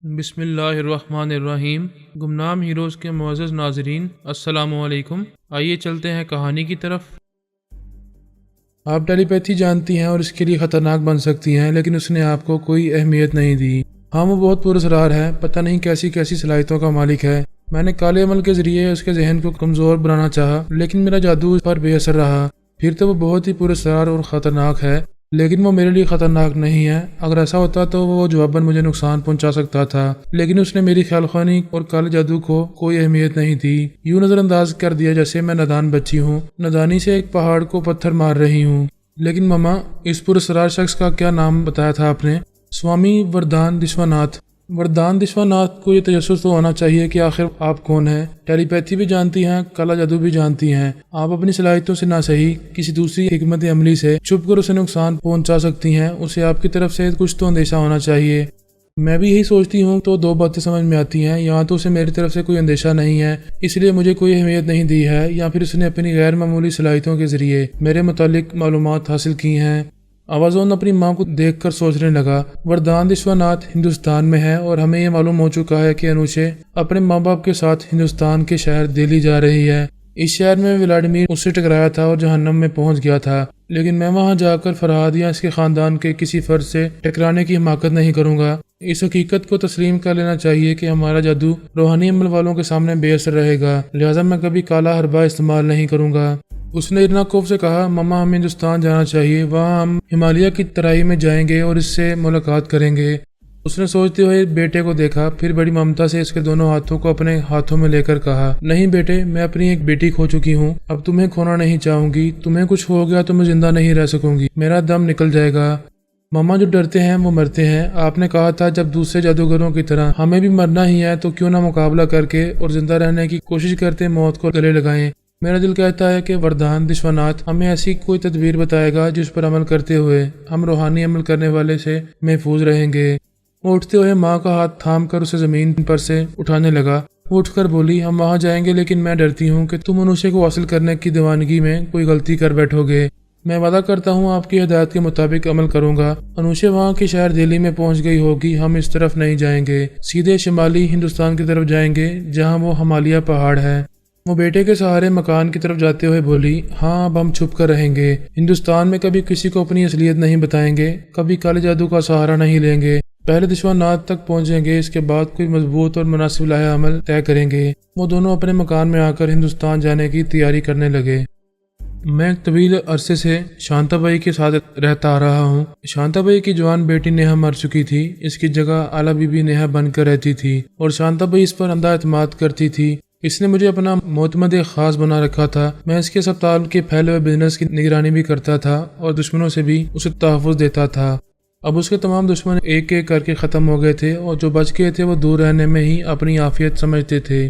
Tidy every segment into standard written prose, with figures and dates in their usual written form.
بسم اللہ الرحمن الرحیم۔ گمنام ہیروز کے معزز ناظرین، السلام علیکم۔ آئیے چلتے ہیں کہانی کی طرف۔ آپ ٹیلی پیتھی جانتی ہیں اور اس کے لیے خطرناک بن سکتی ہیں، لیکن اس نے آپ کو کوئی اہمیت نہیں دی۔ ہاں، وہ بہت پراسرار ہے، پتہ نہیں کیسی کیسی صلاحیتوں کا مالک ہے۔ میں نے کالے عمل کے ذریعے اس کے ذہن کو کمزور بنانا چاہا، لیکن میرا جادو اس پر بے اثر رہا۔ پھر تو وہ بہت ہی پراسرار اور خطرناک ہے، لیکن وہ میرے لیے خطرناک نہیں ہے۔ اگر ایسا ہوتا تو وہ جواباً مجھے نقصان پہنچا سکتا تھا، لیکن اس نے میری خیال خوانی اور کالے جادو کو کوئی اہمیت نہیں دی۔ یوں نظر انداز کر دیا جیسے میں نادان بچی ہوں، نادانی سے ایک پہاڑ کو پتھر مار رہی ہوں۔ لیکن ماما، اس پراسرار شخص کا کیا نام بتایا تھا آپ نے؟ سوامی وردان دشواناتھ۔ وردان دشواناتھ کو یہ تجسس تو ہونا چاہیے کہ آخر آپ کون ہیں۔ ٹیلی پیتھی بھی جانتی ہیں، کالا جادو بھی جانتی ہیں۔ آپ اپنی صلاحیتوں سے نہ صحیح کسی دوسری حکمت عملی سے چھپ کر اسے نقصان پہنچا سکتی ہیں۔ اسے آپ کی طرف سے کچھ تو اندیشہ ہونا چاہیے۔ میں بھی یہی سوچتی ہوں تو دو باتیں سمجھ میں آتی ہیں، یا تو اسے میری طرف سے کوئی اندیشہ نہیں ہے، اس لیے مجھے کوئی اہمیت نہیں دی ہے، یا پھر اس نے اپنی غیر معمولی صلاحیتوں کے ذریعے میرے متعلق معلومات حاصل کی ہیں۔ آوازون اپنی ماں کو دیکھ کر سوچنے لگا۔ وردان دشواناتھ ہندوستان میں ہے اور ہمیں یہ معلوم ہو چکا ہے کہ انوشے اپنے ماں باپ کے ساتھ ہندوستان کے شہر دہلی جا رہی ہے۔ اس شہر میں ولاڈیمیر اس سے ٹکرایا تھا اور جہنم میں پہنچ گیا تھا، لیکن میں وہاں جا کر فرہاد یا اس کے خاندان کے کسی فرد سے ٹکرانے کی حماقت نہیں کروں گا۔ اس حقیقت کو تسلیم کر لینا چاہیے کہ ہمارا جادو روحانی عمل والوں کے سامنے بے اثر رہے گا، لہٰذا میں کبھی کالا حربہ استعمال نہیں کروں گا۔ اس نے ارناکوف سے کہا، ماما ہمیں ہندوستان جانا چاہیے، وہاں ہم ہمالیہ کی ترائی میں جائیں گے اور اس سے ملاقات کریں گے۔ اس نے سوچتے ہوئے بیٹے کو دیکھا، پھر بڑی ممتا سے اس کے دونوں ہاتھوں کو اپنے ہاتھوں میں لے کر کہا، نہیں بیٹے، میں اپنی ایک بیٹی کھو چکی ہوں، اب تمہیں کھونا نہیں چاہوں گی۔ تمہیں کچھ ہو گیا تو میں زندہ نہیں رہ سکوں گی، میرا دم نکل جائے گا۔ ماما، جو ڈرتے ہیں وہ مرتے ہیں۔ آپ نے کہا تھا جب دوسرے جادوگروں کی طرح ہمیں بھی مرنا ہی ہے تو کیوں نہ مقابلہ کر کے اور زندہ رہنے کی کوشش کرتے موت کو گلے لگائیں۔ میرا دل کہتا ہے کہ وردان دشواناتھ ہمیں ایسی کوئی تدبیر بتائے گا جس پر عمل کرتے ہوئے ہم روحانی عمل کرنے والے سے محفوظ رہیں گے۔ وہ اٹھتے ہوئے ماں کا ہاتھ تھام کر اسے زمین پر سے اٹھانے لگا۔ وہ اٹھ کر بولی، ہم وہاں جائیں گے، لیکن میں ڈرتی ہوں کہ تم انوشے کو حاصل کرنے کی دیوانگی میں کوئی غلطی کر بیٹھو گے۔ میں وعدہ کرتا ہوں آپ کی ہدایت کے مطابق عمل کروں گا۔ انوشے وہاں کے شہر دہلی میں پہنچ گئی ہوگی، ہم اس طرف نہیں جائیں گے، سیدھے شمالی ہندوستان کی طرف جائیں گے جہاں وہ ہمالیہ پہاڑ ہے۔ وہ بیٹے کے سہارے مکان کی طرف جاتے ہوئے بولی، ہاں اب ہم چھپ کر رہیں گے، ہندوستان میں کبھی کسی کو اپنی اصلیت نہیں بتائیں گے، کبھی کالے جادو کا سہارا نہیں لیں گے، پہلے دشواناتھ تک پہنچیں گے، اس کے بعد کوئی مضبوط اور مناسب لاہ عمل طے کریں گے۔ وہ دونوں اپنے مکان میں آ کر ہندوستان جانے کی تیاری کرنے لگے۔ میں ایک طویل عرصے سے شانتا بائی کے ساتھ رہتا آ رہا ہوں۔ شانتا بائی کی جوان بیٹی نیہا مر چکی تھی، اس کی جگہ اعلیٰ بی بی نیہا بن کر رہتی تھی اور شانتا بائی اس پر اندھا اعتماد کرتی تھی۔ اس نے مجھے اپنا معتمد خاص بنا رکھا تھا۔ میں اس کے اسپتال کے پھیلے ہوئے بزنس کی نگرانی بھی کرتا تھا اور دشمنوں سے بھی اسے تحفظ دیتا تھا۔ اب اس کے تمام دشمن ایک ایک کر کے ختم ہو گئے تھے اور جو بچ گئے تھے وہ دور رہنے میں ہی اپنی عافیت سمجھتے تھے۔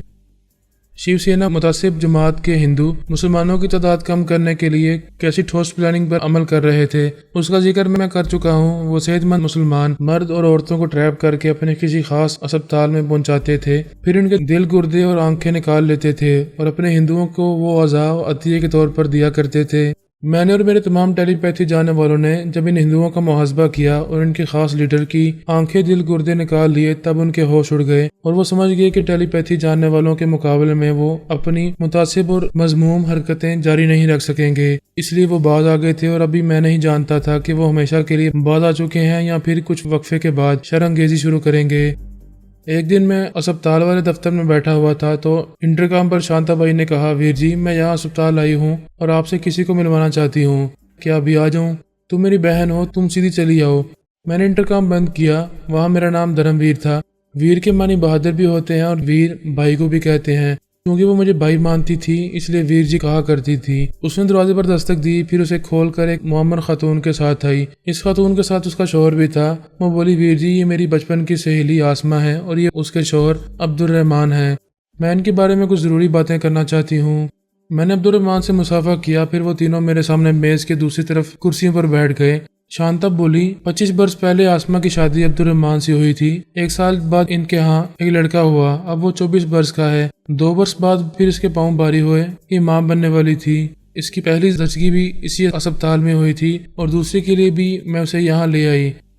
شیو سینا متعصب جماعت کے ہندو مسلمانوں کی تعداد کم کرنے کے لیے کیسی ٹھوس پلاننگ پر عمل کر رہے تھے، اس کا ذکر میں کر چکا ہوں۔ وہ صحت مند مسلمان مرد اور عورتوں کو ٹریپ کر کے اپنے کسی خاص اسپتال میں پہنچاتے تھے، پھر ان کے دل، گردے اور آنکھیں نکال لیتے تھے اور اپنے ہندوؤں کو وہ اعضاء عطیے کے طور پر دیا کرتے تھے۔ میں نے اور میرے تمام ٹیلی پیتھی جانے والوں نے جب ان ہندوؤں کا محاسبہ کیا اور ان کے خاص لیڈر کی آنکھیں، دل، گردے نکال لیے، تب ان کے ہوش اڑ گئے اور وہ سمجھ گئے کہ ٹیلی پیتھی جاننے والوں کے مقابلے میں وہ اپنی متعصب اور مذموم حرکتیں جاری نہیں رکھ سکیں گے، اس لیے وہ باز آ گئے تھے اور ابھی میں نہیں جانتا تھا کہ وہ ہمیشہ کے لیے باز آ چکے ہیں یا پھر کچھ وقفے کے بعد شرانگیزی شروع کریں گے۔ ایک دن میں اسپتال والے دفتر میں بیٹھا ہوا تھا تو انٹرکام پر شانتا بائی نے کہا، ویر جی، میں یہاں اسپتال آئی ہوں اور آپ سے کسی کو ملوانا چاہتی ہوں، کیا ابھی آ جاؤں؟ تم میری بہن ہو، تم سیدھی چلی آؤ۔ میں نے انٹرکام بند کیا۔ وہاں میرا نام دھرم ویر تھا۔ ویر کے معنی بہادر بھی ہوتے ہیں اور ویر بھائی کو بھی کہتے ہیں۔ کیونکہ وہ مجھے بھائی مانتی تھی اس لیے ویر جی کہا کرتی تھی۔ اس نے دروازے پر دستک دی، پھر اسے کھول کر ایک معمر خاتون کے ساتھ آئی۔ اس خاتون کے ساتھ اس کا شوہر بھی تھا۔ وہ بولی، ویر جی، یہ میری بچپن کی سہیلی آسمہ ہے اور یہ اس کے شوہر عبد الرحمان ہے۔ میں ان کے بارے میں کچھ ضروری باتیں کرنا چاہتی ہوں۔ میں نے عبد الرحمان سے مصافحہ کیا، پھر وہ تینوں میرے سامنے میز کے دوسری طرف کرسیوں پر بیٹھ گئے۔ شانتا بولی، 25 برس پہلے آسمہ کی شادی عبد الرحمان سے ہوئی تھی۔ 1 سال بعد ان کے ہاں ایک لڑکا ہوا، اب وہ 24 برس کا ہے۔ 2 برس بعد پھر اس کے پاؤں بھاری ہوئے، یہ ماں بننے والی تھی۔ اس کی پہلی زچگی بھی اسی اسپتال میں ہوئی تھی اور دوسرے کے لیے بھی میں اسے یہاں لے آئی۔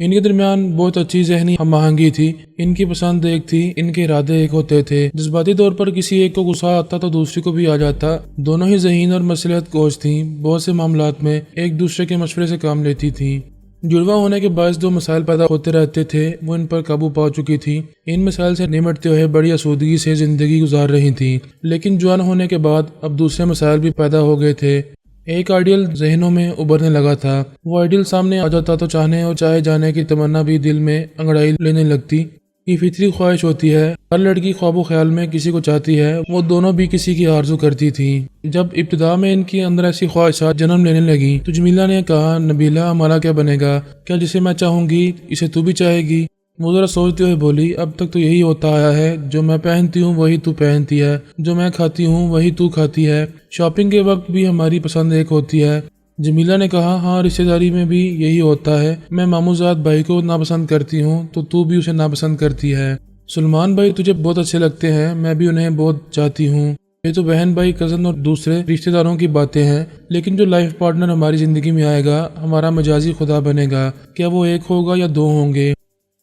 ان کے درمیان بہت اچھی ذہنی ہم آہنگی تھی، ان کی پسند ایک تھی، ان کے ارادے ایک ہوتے تھے۔ جذباتی طور پر کسی ایک کو غصہ آتا تو دوسری کو بھی آ جاتا۔ دونوں ہی ذہین اور مصلحت کوش تھیں، بہت سے معاملات میں ایک دوسرے کے مشورے سے کام لیتی تھیں۔ جڑواں ہونے کے باعث جو مسائل پیدا ہوتے رہتے تھے وہ ان پر قابو پا چکی تھی۔ ان مسائل سے نمٹتے ہوئے بڑی آسودگی سے زندگی گزار رہی تھیں، لیکن جوان ہونے کے بعد اب دوسرے مسائل بھی پیدا ہو گئے تھے۔ ایک آئیڈیل ذہنوں میں ابھرنے لگا تھا۔ وہ آئیڈیل سامنے آ جاتا تو چاہنے اور چاہے جانے کی تمنا بھی دل میں انگڑائی لینے لگتی۔ یہ فطری خواہش ہوتی ہے، ہر لڑکی خواب و خیال میں کسی کو چاہتی ہے، وہ دونوں بھی کسی کی آرزو کرتی تھی۔ جب ابتدا میں ان کے اندر ایسی خواہشات جنم لینے لگی تو جمیلہ نے کہا، نبیلہ ہمارا کیا بنے گا؟ کیا جسے میں چاہوں گی اسے تو بھی چاہے گی؟ وہ ذرا سوچتے ہوئے بولی، اب تک تو یہی ہوتا آیا ہے، جو میں پہنتی ہوں وہی تو پہنتی ہے، جو میں کھاتی ہوں وہی تو کھاتی ہے، شاپنگ کے وقت بھی ہماری پسند ایک ہوتی ہے۔ جمیلہ نے کہا، ہاں رشتہ داری میں بھی یہی ہوتا ہے، میں ماموزاد بھائی کو ناپسند کرتی ہوں تو بھی اسے ناپسند کرتی ہے۔ سلمان بھائی تجھے بہت اچھے لگتے ہیں، میں بھی انہیں بہت چاہتی ہوں۔ یہ تو بہن بھائی، کزن اور دوسرے رشتہ داروں کی باتیں ہیں، لیکن جو لائف پارٹنر ہماری زندگی میں آئے گا، ہمارا مجازی خدا بنے گا، کیا وہ ایک ہوگا یا دو ہوں گے؟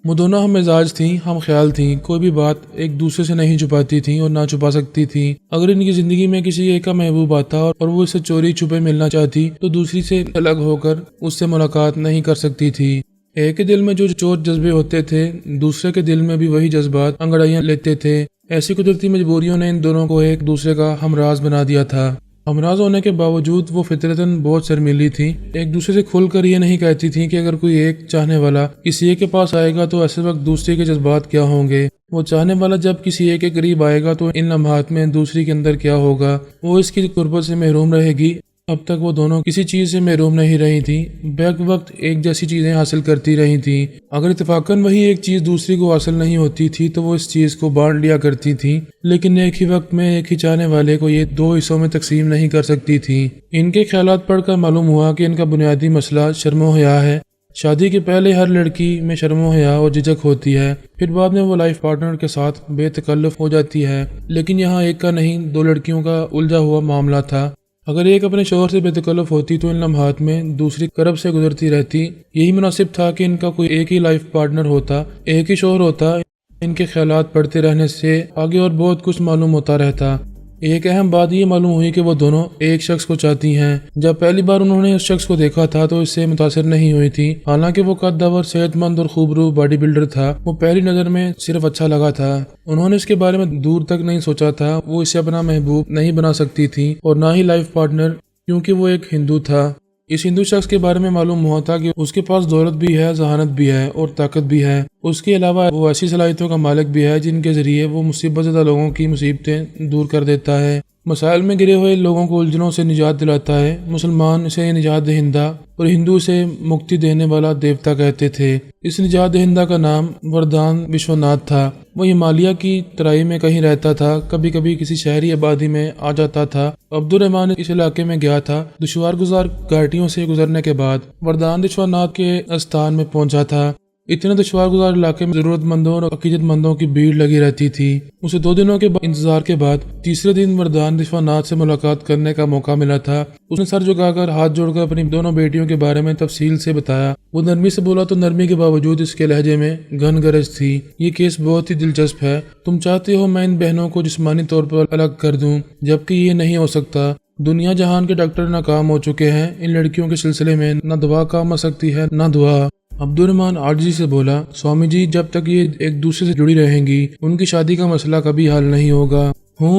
وہ دونوں ہم مزاج تھیں، ہم خیال تھیں، کوئی بھی بات ایک دوسرے سے نہیں چھپاتی تھیں اور نہ چھپا سکتی تھیں۔ اگر ان کی زندگی میں کسی ایک کا محبوب آتا اور وہ اس سے چوری چھپے ملنا چاہتی تو دوسری سے الگ ہو کر اس سے ملاقات نہیں کر سکتی تھی۔ ایک کے دل میں جو چور جذبے ہوتے تھے، دوسرے کے دل میں بھی وہی جذبات انگڑائیاں لیتے تھے۔ ایسی قدرتی مجبوریوں نے ان دونوں کو ایک دوسرے کا ہمراز بنا دیا تھا۔ ہمراز ہونے کے باوجود وہ فطرتاً بہت شرمیلی تھی، ایک دوسرے سے کھل کر یہ نہیں کہتی تھیں کہ اگر کوئی ایک چاہنے والا کسی ایک کے پاس آئے گا تو ایسے وقت دوسرے کے جذبات کیا ہوں گے، وہ چاہنے والا جب کسی ایک کے قریب آئے گا تو ان لمحات میں دوسری کے اندر کیا ہوگا، وہ اس کی قربت سے محروم رہے گی۔ اب تک وہ دونوں کسی چیز سے محروم نہیں رہی تھیں، بیک وقت ایک جیسی چیزیں حاصل کرتی رہی تھیں۔ اگر اتفاقاً وہی ایک چیز دوسری کو حاصل نہیں ہوتی تھی تو وہ اس چیز کو بانٹ لیا کرتی تھیں، لیکن ایک ہی وقت میں ایک ہی چاہنے والے کو یہ دو حصوں میں تقسیم نہیں کر سکتی تھیں۔ ان کے خیالات پڑھ کر معلوم ہوا کہ ان کا بنیادی مسئلہ شرم و حیا ہے۔ شادی کے پہلے ہر لڑکی میں شرم و حیا اور جھجک ہوتی ہے، پھر بعد میں وہ لائف پارٹنر کے ساتھ بے تکلف ہو جاتی ہے، لیکن یہاں ایک کا نہیں، دو لڑکیوں کا الجھا ہوا معاملہ تھا۔ اگر ایک اپنے شوہر سے بے تکلف ہوتی تو ان لمحات میں دوسری کرب سے گزرتی رہتی۔ یہی مناسب تھا کہ ان کا کوئی ایک ہی لائف پارٹنر ہوتا، ایک ہی شوہر ہوتا۔ ان کے خیالات پڑھتے رہنے سے آگے اور بہت کچھ معلوم ہوتا رہتا۔ ایک اہم بات یہ معلوم ہوئی کہ وہ دونوں ایک شخص کو چاہتی ہیں۔ جب پہلی بار انہوں نے اس شخص کو دیکھا تھا تو اس سے متاثر نہیں ہوئی تھی، حالانکہ وہ قد دور، صحت مند اور خوبرو باڈی بلڈر تھا۔ وہ پہلی نظر میں صرف اچھا لگا تھا، انہوں نے اس کے بارے میں دور تک نہیں سوچا تھا۔ وہ اسے اپنا محبوب نہیں بنا سکتی تھی اور نہ ہی لائف پارٹنر، کیونکہ وہ ایک ہندو تھا۔ اس ہندو شخص کے بارے میں معلوم ہوا تھا کہ اس کے پاس دولت بھی ہے، ذہانت بھی ہے اور طاقت بھی ہے۔ اس کے علاوہ وہ ایسی صلاحیتوں کا مالک بھی ہے جن کے ذریعے وہ مصیبت زدہ لوگوں کی مصیبتیں دور کر دیتا ہے، مسائل میں گرے ہوئے لوگوں کو الجھنوں سے نجات دلاتا ہے۔ مسلمان اسے نجات دہندہ اور ہندو اسے مکتی دینے والا دیوتا کہتے تھے۔ اس نجات دہندہ کا نام وردان وشوناتھ تھا۔ وہ ہمالیہ کی ترائی میں کہیں رہتا تھا، کبھی کبھی کسی شہری آبادی میں آ جاتا تھا۔ عبد الرحمن اس علاقے میں گیا تھا۔ دشوار گزار گھاٹیوں سے گزرنے کے بعد وردان وشوناتھ کے استھان میں پہنچا تھا۔ اتنے دشوار گزار علاقے میں ضرورت مندوں اور عقیدت مندوں کی بھیڑ لگی رہتی تھی۔ اسے 2 دنوں کے انتظار کے بعد تیسرے دن وردان وشوناتھ سے ملاقات کرنے کا موقع ملا تھا۔ اس نے سر جھکا کر ہاتھ جوڑ کر اپنی دونوں بیٹیوں کے بارے میں تفصیل سے بتایا۔ وہ نرمی سے بولا تو نرمی کے باوجود اس کے لہجے میں گھن گرج تھی۔ یہ کیس بہت ہی دلچسپ ہے، تم چاہتے ہو میں ان بہنوں کو جسمانی طور پر الگ کر دوں، جبکہ یہ نہیں ہو سکتا۔ دنیا جہان کے ڈاکٹر ناکام ہو چکے ہیں، ان لڑکیوں کے سلسلے میں نہ دوا کام آ سکتی ہے نہ دعا۔ عبد الرحمن عاجزی سے بولا، سوامی جی جب تک یہ ایک دوسرے سے جڑی رہیں گی ان کی شادی کا مسئلہ کبھی حل نہیں ہوگا۔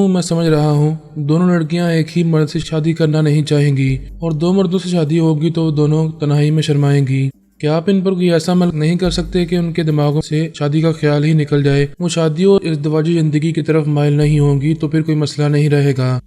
میں سمجھ رہا ہوں، دونوں لڑکیاں ایک ہی مرد سے شادی کرنا نہیں چاہیں گی، اور 2 مردوں سے شادی ہوگی تو دونوں تنہائی میں شرمائیں گی۔ کیا آپ ان پر کوئی ایسا عمل نہیں کر سکتے کہ ان کے دماغوں سے شادی کا خیال ہی نکل جائے؟ وہ شادی اور ازدواجی زندگی کی طرف مائل نہیں ہوں گی تو پھر کوئی مسئلہ نہیں رہے گا۔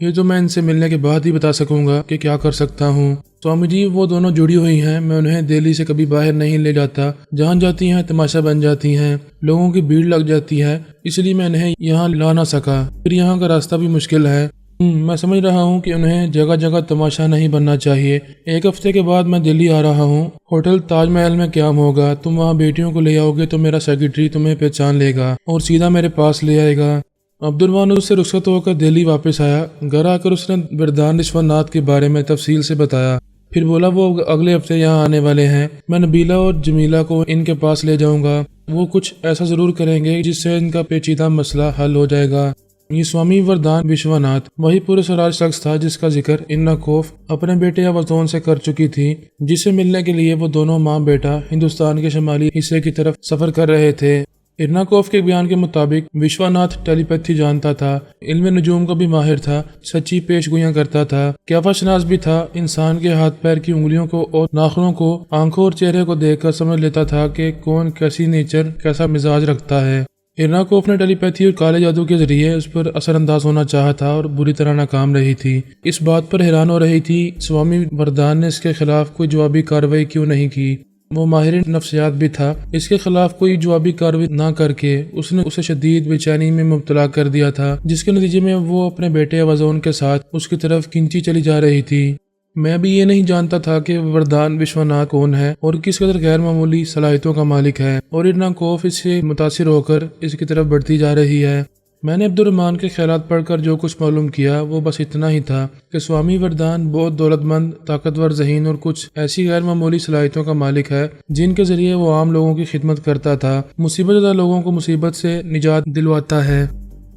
یہ تو میں ان سے ملنے کے بعد ہی بتا سکوں گا کہ کیا کر سکتا ہوں۔ سوامی جی وہ دونوں جڑی ہوئی ہیں، میں انہیں دہلی سے کبھی باہر نہیں لے جاتا، جہاں جاتی ہیں تماشا بن جاتی ہیں، لوگوں کی بھیڑ لگ جاتی ہے، اس لیے میں انہیں یہاں لا نہ سکا، پھر یہاں کا راستہ بھی مشکل ہے۔ میں سمجھ رہا ہوں کہ انہیں جگہ جگہ تماشا نہیں بننا چاہیے۔ 1 ہفتے کے بعد میں دلی آ رہا ہوں، ہوٹل تاج محل میں قیام ہوگا، تم وہاں بیٹیوں کو لے آؤ گے تو میرا سیکرٹری تمہیں پہچان لے گا اور سیدھا میرے پاس لے آئے گا۔ عبد الرحمن اس سے رخصت ہو کر دہلی واپس آیا۔ گھر آ کر اس نے وردان وشوناتھ کے بارے میں تفصیل سے بتایا۔ پھر بولا وہ اگلے ہفتے یہاں آنے والے ہیں، میں نبیلہ اور جمیلہ کو ان کے پاس لے جاؤں گا، وہ کچھ ایسا ضرور کریں گے جس سے ان کا پیچیدہ مسئلہ حل ہو جائے گا۔ یہ سوامی وردان وشواناتھ وہی پورے سراج شخص تھا جس کا ذکر ارناکوف اپنے بیٹے اوازون سے کر چکی تھی، جس سے ملنے کے لیے وہ دونوں ماں بیٹا ہندوستان کے شمالی حصے کی طرف سفر کر رہے تھے۔ ارناکوف کے بیان کے مطابق وشواناتھ ٹیلی پیتھی جانتا تھا، علم نجوم کا بھی ماہر تھا، سچی پیش گوئیاں کرتا تھا، قیافہ شناس بھی تھا، انسان کے ہاتھ پیر کی انگلیوں کو اور ناخنوں کو، آنکھوں اور چہرے کو دیکھ کر سمجھ لیتا تھا کہ کون کیسی نیچر، کیسا مزاج رکھتا ہے۔ ارناکوف نے ٹیلی پیتھی اور کالے جادو کے ذریعے اس پر اثر انداز ہونا چاہا تھا اور بری طرح ناکام رہی تھی۔ اس بات پر حیران ہو رہی تھی سوامی وردان نے اس کے خلاف کوئی جوابی کارروائی کیوں نہیں کی۔ وہ ماہر نفسیات بھی تھا، اس کے خلاف کوئی جوابی کارروائی نہ کر کے اس نے اسے شدید بے چینی میں مبتلا کر دیا تھا، جس کے نتیجے میں وہ اپنے بیٹے اوازون کے ساتھ اس کی طرف کھینچی چلی جا رہی تھی۔ میں بھی یہ نہیں جانتا تھا کہ وردان وشواناتھ کون ہے اور کس قدر غیر معمولی صلاحیتوں کا مالک ہے، اور ارناکوف اس سے متاثر ہو کر اس کی طرف بڑھتی جا رہی ہے۔ میں نے عبد الرحمن کے خیالات پڑھ کر جو کچھ معلوم کیا وہ بس اتنا ہی تھا کہ سوامی وردان بہت دولت مند، طاقتور ذہین اور کچھ ایسی غیر معمولی صلاحیتوں کا مالک ہے جن کے ذریعے وہ عام لوگوں کی خدمت کرتا تھا، مصیبت زدہ لوگوں کو مصیبت سے نجات دلواتا ہے۔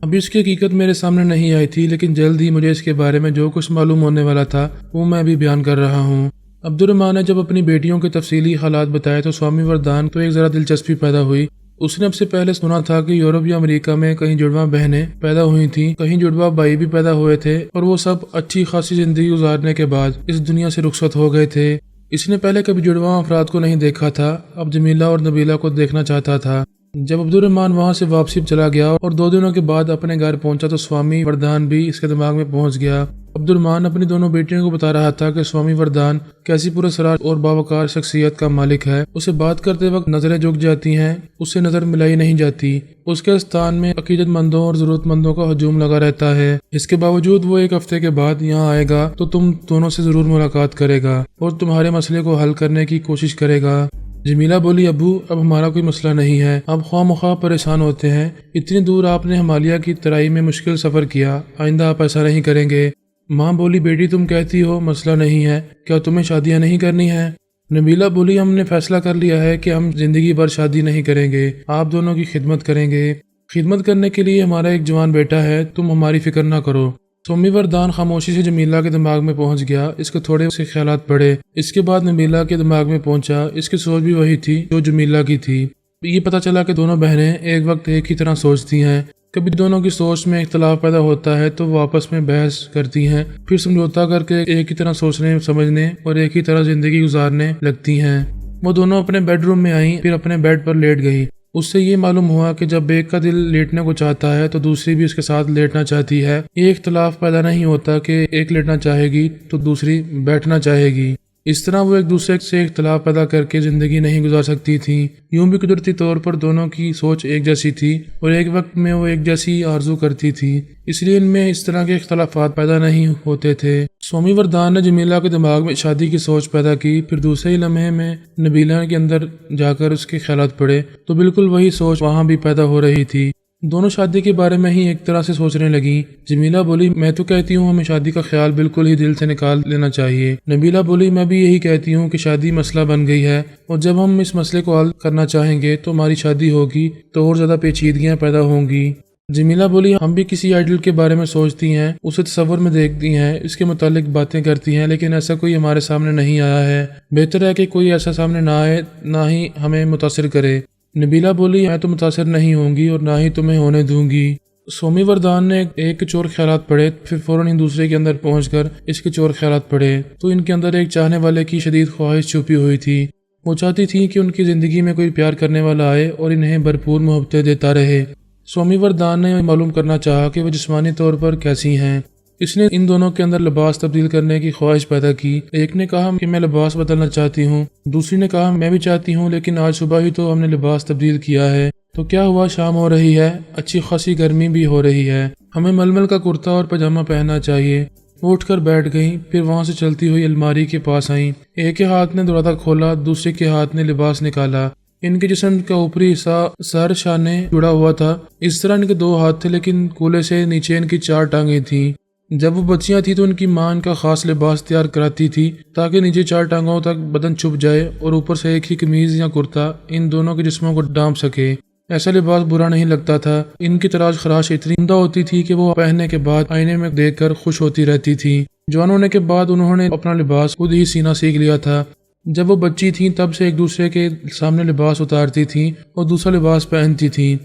ابھی اس کی حقیقت میرے سامنے نہیں آئی تھی، لیکن جلد ہی مجھے اس کے بارے میں جو کچھ معلوم ہونے والا تھا وہ میں بھی بیان کر رہا ہوں۔ عبد الرحمن نے جب اپنی بیٹیوں کے تفصیلی حالات بتائے تو سوامی وردان کو ایک ذرا دلچسپی پیدا ہوئی۔ اس نے اب سے پہلے سنا تھا کہ یورپ یا امریکہ میں کہیں جڑواں بہنیں پیدا ہوئی تھیں، کہیں جڑواں بھائی بھی پیدا ہوئے تھے، اور وہ سب اچھی خاصی زندگی گزارنے کے بعد اس دنیا سے رخصت ہو گئے تھے۔ اس نے پہلے کبھی جڑواں افراد کو نہیں دیکھا تھا، اب جمیلہ اور نبیلہ کو دیکھنا چاہتا تھا۔ جب عبد الرحمن وہاں سے واپسی چلا گیا اور 2 دنوں کے بعد اپنے گھر پہنچا تو سوامی وردان بھی اس کے دماغ میں پہنچ گیا۔ عبد الرحمن اپنی دونوں بیٹیوں کو بتا رہا تھا کہ سوامی وردان کیسی پورے سراج اور باوقار شخصیت کا مالک ہے، اسے بات کرتے وقت نظریں جھک جاتی ہیں، اس سے نظر ملائی نہیں جاتی، اس کے استان میں عقیدت مندوں اور ضرورت مندوں کا ہجوم لگا رہتا ہے، اس کے باوجود وہ 1 ہفتے کے بعد یہاں آئے گا تو تم دونوں سے ضرور ملاقات کرے گا اور تمہارے مسئلے کو حل کرنے کی کوشش کرے گا۔ جمیلہ بولی، ابو اب ہمارا کوئی مسئلہ نہیں ہے، اب خواہ مخواہ پریشان ہوتے ہیں، اتنی دور آپ نے ہمالیہ کی ترائی میں مشکل سفر کیا، آئندہ آپ ایسا نہیں کریں گے۔ ماں بولی، بیٹی تم کہتی ہو مسئلہ نہیں ہے، کیا تمہیں شادیاں نہیں کرنی ہیں؟ نبیلہ بولی، ہم نے فیصلہ کر لیا ہے کہ ہم زندگی بھر شادی نہیں کریں گے، آپ دونوں کی خدمت کریں گے، خدمت کرنے کے لیے ہمارا ایک جوان بیٹا ہے، تم ہماری فکر نہ کرو۔ سوامی وردان خاموشی سے جمیلہ کے دماغ میں پہنچ گیا، اس کے تھوڑے سے خیالات پڑے، اس کے بعد نبیلہ کے دماغ میں پہنچا، اس کی سوچ بھی وہی تھی جو جمیلہ کی تھی۔ یہ پتہ چلا کہ دونوں بہنیں ایک وقت ایک ہی طرح سوچتی ہیں، کبھی دونوں کی سوچ میں اختلاف پیدا ہوتا ہے تو وہ آپس میں بحث کرتی ہیں، پھر سمجھوتا کر کے ایک ہی طرح سوچنے سمجھنے اور ایک ہی طرح زندگی گزارنے لگتی ہیں۔ وہ دونوں اپنے بیڈ روم میں آئیں، پھر اپنے بیڈ پر لیٹ گئی۔ اس سے یہ معلوم ہوا کہ جب ایک کا دل لیٹنے کو چاہتا ہے تو دوسری بھی اس کے ساتھ لیٹنا چاہتی ہے، یہ اختلاف پیدا نہیں ہوتا کہ ایک لیٹنا چاہے گی تو دوسری بیٹھنا چاہے گی، اس طرح وہ ایک دوسرے سے اختلاف پیدا کر کے زندگی نہیں گزار سکتی تھیں۔ یوں بھی قدرتی طور پر دونوں کی سوچ ایک جیسی تھی اور ایک وقت میں وہ ایک جیسی آرزو کرتی تھی، اس لیے ان میں اس طرح کے اختلافات پیدا نہیں ہوتے تھے۔ سوامی وردان نے جمیلہ کے دماغ میں شادی کی سوچ پیدا کی، پھر دوسرے ہی لمحے میں نبیلہ کے اندر جا کر اس کے خیالات پڑے تو بالکل وہی سوچ وہاں بھی پیدا ہو رہی تھی۔ دونوں شادی کے بارے میں ہی ایک طرح سے سوچنے لگیں۔ جمیلہ بولی، میں تو کہتی ہوں ہمیں شادی کا خیال بالکل ہی دل سے نکال لینا چاہیے۔ نبیلہ بولی، میں بھی یہی کہتی ہوں کہ شادی مسئلہ بن گئی ہے اور جب ہم اس مسئلے کو حل کرنا چاہیں گے تو ہماری شادی ہوگی تو اور زیادہ پیچیدگیاں پیدا ہوں گی۔ جمیلہ بولی، ہم بھی کسی آئیڈل کے بارے میں سوچتی ہیں، اسے تصور میں دیکھتی ہیں، اس کے متعلق باتیں کرتی ہیں، لیکن ایسا کوئی ہمارے سامنے نہیں آیا ہے۔ بہتر ہے کہ کوئی ایسا سامنے نہ آئے، نہ ہی ہمیں متاثر کرے۔ نبیلہ بولی، میں تو متاثر نہیں ہوں گی اور نہ ہی تمہیں ہونے دوں گی۔ سوامی وردان نے ایک کے چور خیالات پڑھے، پھر فوراً ہی دوسرے کے اندر پہنچ کر اس کے چور خیالات پڑھے تو ان کے اندر ایک چاہنے والے کی شدید خواہش چھپی ہوئی تھی۔ وہ چاہتی تھی کہ ان کی زندگی میں کوئی پیار کرنے والا آئے اور انہیں بھرپور محبتیں دیتا رہے۔ سوامی وردان نے معلوم کرنا چاہا کہ وہ جسمانی طور پر کیسی ہیں۔ اس نے ان دونوں کے اندر لباس تبدیل کرنے کی خواہش پیدا کی۔ ایک نے کہا کہ میں لباس بدلنا چاہتی ہوں، دوسری نے کہا میں بھی چاہتی ہوں، لیکن آج صبح ہی تو ہم نے لباس تبدیل کیا ہے۔ تو کیا ہوا، شام ہو رہی ہے، اچھی خاصی گرمی بھی ہو رہی ہے، ہمیں ململ کا کرتا اور پاجامہ پہننا چاہیے۔ وہ اٹھ کر بیٹھ گئیں، پھر وہاں سے چلتی ہوئی الماری کے پاس آئیں۔ ایک کے ہاتھ نے دروازہ کھولا، دوسرے کے ہاتھ نے لباس نکالا۔ ان کے جسم کا اوپری حصہ سر شانے جڑا ہوا تھا، اس طرح ان کے 2 ہاتھ تھے، لیکن کولے سے نیچے ان کی 4 ٹانگیں تھیں۔ جب وہ بچیاں تھیں تو ان کی ماں ان کا خاص لباس تیار کراتی تھی تاکہ نیچے 4 ٹانگوں تک بدن چھپ جائے اور اوپر سے ایک ہی قمیض یا کرتا ان دونوں کے جسموں کو ڈھانپ سکے۔ ایسا لباس برا نہیں لگتا تھا، ان کی تراش خراش اتنی عمدہ ہوتی تھی کہ وہ پہننے کے بعد آئینے میں دیکھ کر خوش ہوتی رہتی تھی۔ جوان ہونے کے بعد انہوں نے اپنا لباس خود ہی سینا سیکھ لیا تھا۔ جب وہ بچی تھیں تب سے ایک دوسرے کے سامنے لباس اتارتی تھیں اور دوسرا لباس پہنتی تھیں۔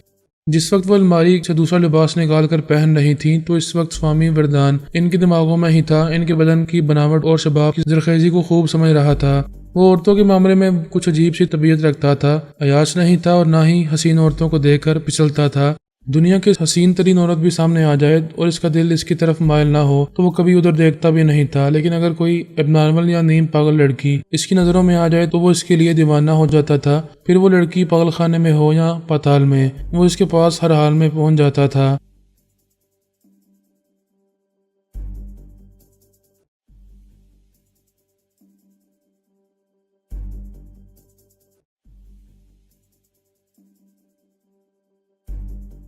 جس وقت وہ الماری سے دوسرا لباس نکال کر پہن رہی تھیں تو اس وقت سوامی وردان ان کے دماغوں میں ہی تھا، ان کے بدن کی بناوٹ اور شباب کی زرخیزی کو خوب سمجھ رہا تھا۔ وہ عورتوں کے معاملے میں کچھ عجیب سی طبیعت رکھتا تھا، عیاش نہیں تھا اور نہ ہی حسین عورتوں کو دیکھ کر پھسلتا تھا۔ دنیا کی حسین ترین عورت بھی سامنے آ جائے اور اس کا دل اس کی طرف مائل نہ ہو تو وہ کبھی ادھر دیکھتا بھی نہیں تھا، لیکن اگر کوئی اب نارمل یا نیم پاگل لڑکی اس کی نظروں میں آ جائے تو وہ اس کے لیے دیوانہ ہو جاتا تھا، پھر وہ لڑکی پاگل خانے میں ہو یا پتال میں، وہ اس کے پاس ہر حال میں پہنچ جاتا تھا۔